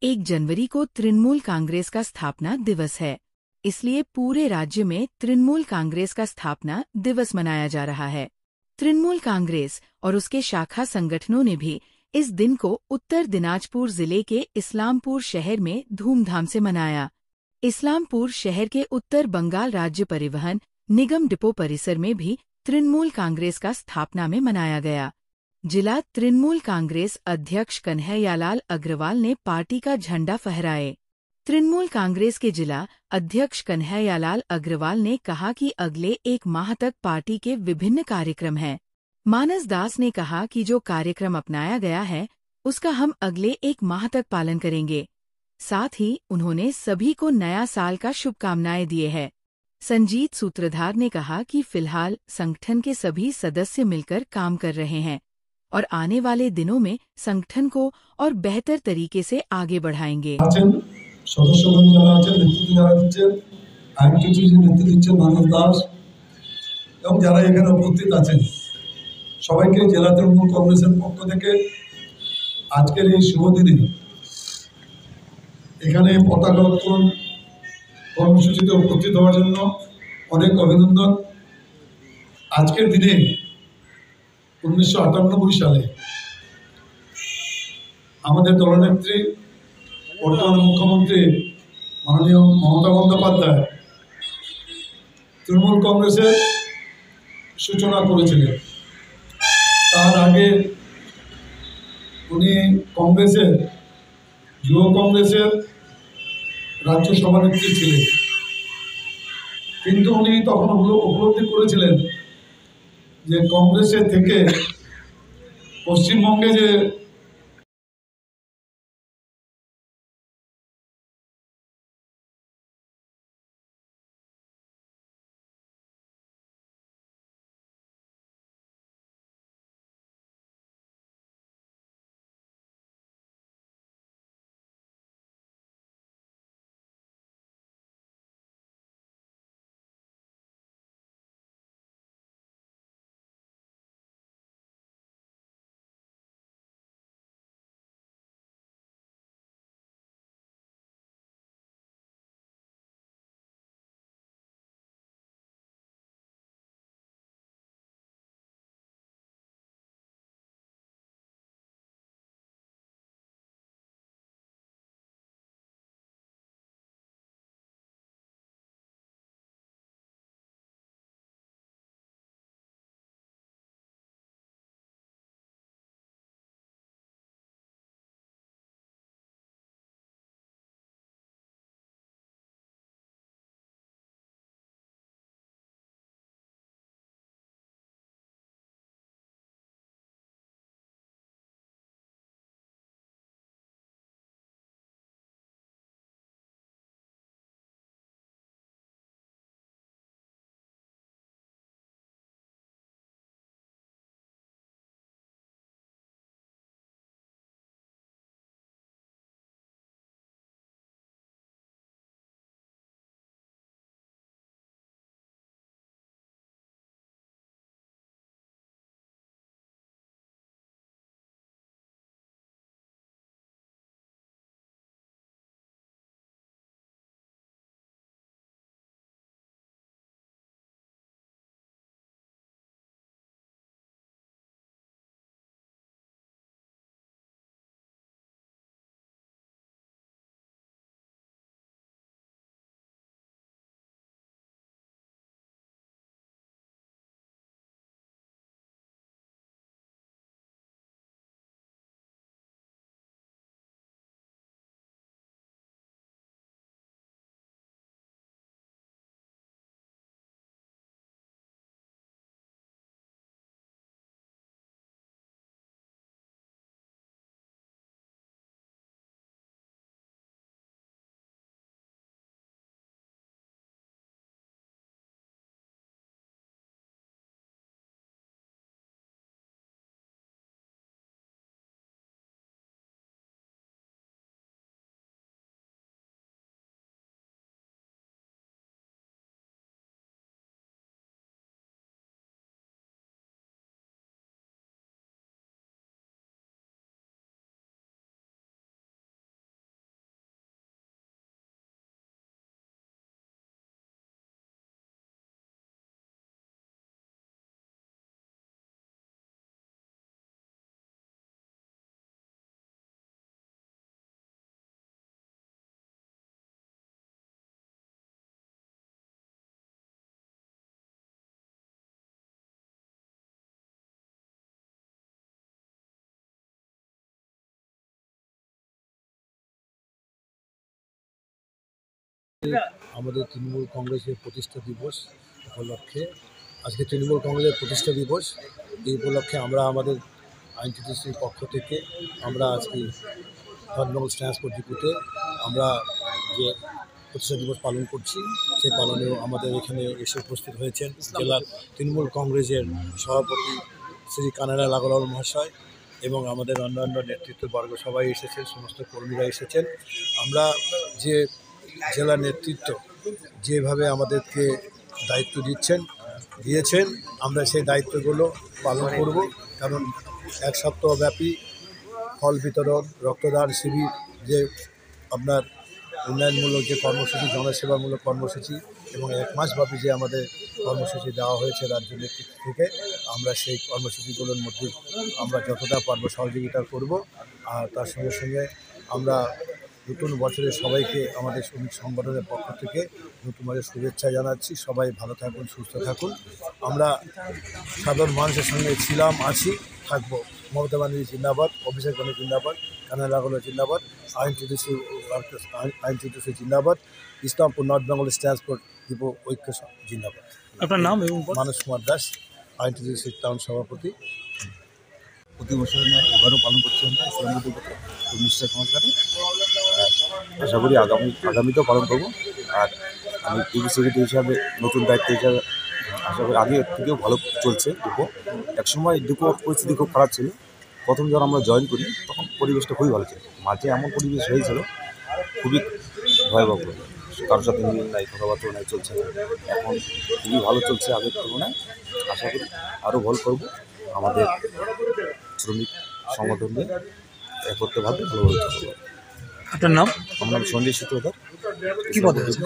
1 जनवरी को तृणमूल कांग्रेस का स्थापना दिवस है, इसलिए पूरे राज्य में तृणमूल कांग्रेस का स्थापना दिवस मनाया जा रहा है। तृणमूल कांग्रेस और उसके शाखा संगठनों ने भी इस दिन को उत्तर दिनाजपुर जिले के इस्लामपुर शहर में धूमधाम से मनाया। इस्लामपुर शहर के उत्तर बंगाल राज्य परिवहन निगम डिपो परिसर में भी तृणमूल कांग्रेस का स्थापना में मनाया गया। जिला तृणमूल कांग्रेस अध्यक्ष कन्हैयालाल अग्रवाल ने पार्टी का झंडा फहराए। तृणमूल कांग्रेस के जिला अध्यक्ष कन्हैयालाल अग्रवाल ने कहा कि अगले 1 माह तक पार्टी के विभिन्न कार्यक्रम हैं। मानस दास ने कहा कि जो कार्यक्रम अपनाया गया है उसका हम अगले 1 माह तक पालन करेंगे। साथ ही उन्होंने सभी को नया साल का शुभकामनाएं दिए हैं। संजीत सूत्रधार ने कहा कि फिलहाल संगठन के सभी सदस्य मिलकर काम कर रहे हैं और आने वाले दिनों में संगठन को और बेहतर तरीके से आगे बढ़ाएंगे। সদস্যগণ যারা আছেন, নেতৃত্ব যারা দিচ্ছেন, আইনটিটির নেতৃত্ব দিচ্ছেন মানস দাস এবং যারা এখানে উপস্থিত আছেন, সবাইকে জেলা তৃণমূল কংগ্রেসের পক্ষ থেকে আজকের এই শুভ দিনে এখানে পতাকা উত্তোলন কর্মসূচিতে উপস্থিত হওয়ার জন্য অনেক অভিনন্দন। আজকের দিনে 1998 সালে আমাদের দলনেত্রী বর্তমান মুখ্যমন্ত্রী মাননীয় মমতা বন্দ্যোপাধ্যায় তৃণমূল কংগ্রেসের সূচনা করেছিলেন। তার আগে উনি কংগ্রেসের যুব কংগ্রেসের রাজ্য সভানেত্রী ছিলেন, কিন্তু উনি তখন উপলব্ধি করেছিলেন যে কংগ্রেসের থেকে পশ্চিমবঙ্গে যে আমাদের তৃণমূল কংগ্রেসের প্রতিষ্ঠা দিবস উপলক্ষে আজকে তৃণমূল কংগ্রেসের প্রতিষ্ঠা দিবস। এই উপলক্ষে আমরা আমাদের আইনটিটিসির পক্ষ থেকে আমরা আজকে নর্থবেঙ্গল ট্রান্সপোর্ট ডিপোতে আমরা যে প্রতিষ্ঠা দিবস পালন করছি, সেই পালনেও আমাদের এখানে এসে উপস্থিত হয়েছেন জেলার তৃণমূল কংগ্রেসের সভাপতি শ্রী কানাইলাল আগরওয়াল মহাশয় এবং আমাদের অন্যান্য নেতৃত্ববর্গ সবাই এসেছেন, সমস্ত কর্মীরা এসেছেন। আমরা যে জেলা নেতৃত্ব যেভাবে আমাদেরকে দায়িত্ব দিয়েছেন আমরা সেই দায়িত্বগুলো পালন করব। কারণ এক সপ্তাহব্যাপী ফল বিতরণ, রক্তদান শিবির, যে আপনার উন্নয়নমূলক যে কর্মসূচি, জনসেবামূলক কর্মসূচি এবং এক মাসব্যাপী যে আমাদের কর্মসূচি দেওয়া হয়েছে রাজ্য নেতৃত্ব থেকে, আমরা সেই কর্মসূচিগুলোর মধ্যে আমরা যতটা পারবো সহযোগিতা করব। আর তার সঙ্গে সঙ্গে আমরা নতুন বছরে সবাইকে আমাদের শ্রমিক সংগঠনের পক্ষ থেকে নতুন বছরের শুভেচ্ছা জানাচ্ছি। সবাই ভালো থাকুন, সুস্থ থাকুন। আমরা সাধারণ মানুষের সঙ্গে ছিলাম, আছি, থাকবো। মমতা ব্যানার্জি জিন্দাবাদ, অভিষেক ব্যানার্জি জিন্দাবাদ, কানাইলাল আগরওয়াল জিন্দাবাদ, আইনটিটিসি জিন্দাবাদ, Islampur north Bengal transport depot ঐক্য জিন্দাবাদ। আপনার নাম এবং মানস কুমার দাস, আইনটিটিসির টাউন সভাপতি। প্রতি বছরের ন্যায় এবারও পালন করছি আমরা ইসলামী দিবসে নিষ্ঠা সংস্কারে। আশা করি আগামীতেও পালন করবো। আর আমি টিভি সেক্রেটারি হিসাবে নতুন দায়িত্ব হিসাবে আশা করি আগে থেকেও ভালো চলছে ডিপো। একসময় ডিপোর পরিস্থিতি খুব খারাপ ছিল। প্রথম যখন আমরা জয়েন করি তখন পরিবেশটা খুবই ভালো ছিল, মাঝে এমন পরিবেশ হয়েছিল খুবই ভয়াবহ, কারোর সাথে মিল নাই, কথাবার্তা নাই, চলছে না। এখন খুবই ভালো চলছে আগের তুলনায়। আশা করি আরও ভালো করবো। আমাদের শ্রমিক সংগঠন নিয়ে একত্রভাবে ভালোভাবে চলবে। আপনার নাম? আমার নাম সঞ্জয় সূত্রধর, কি পদে আছেন?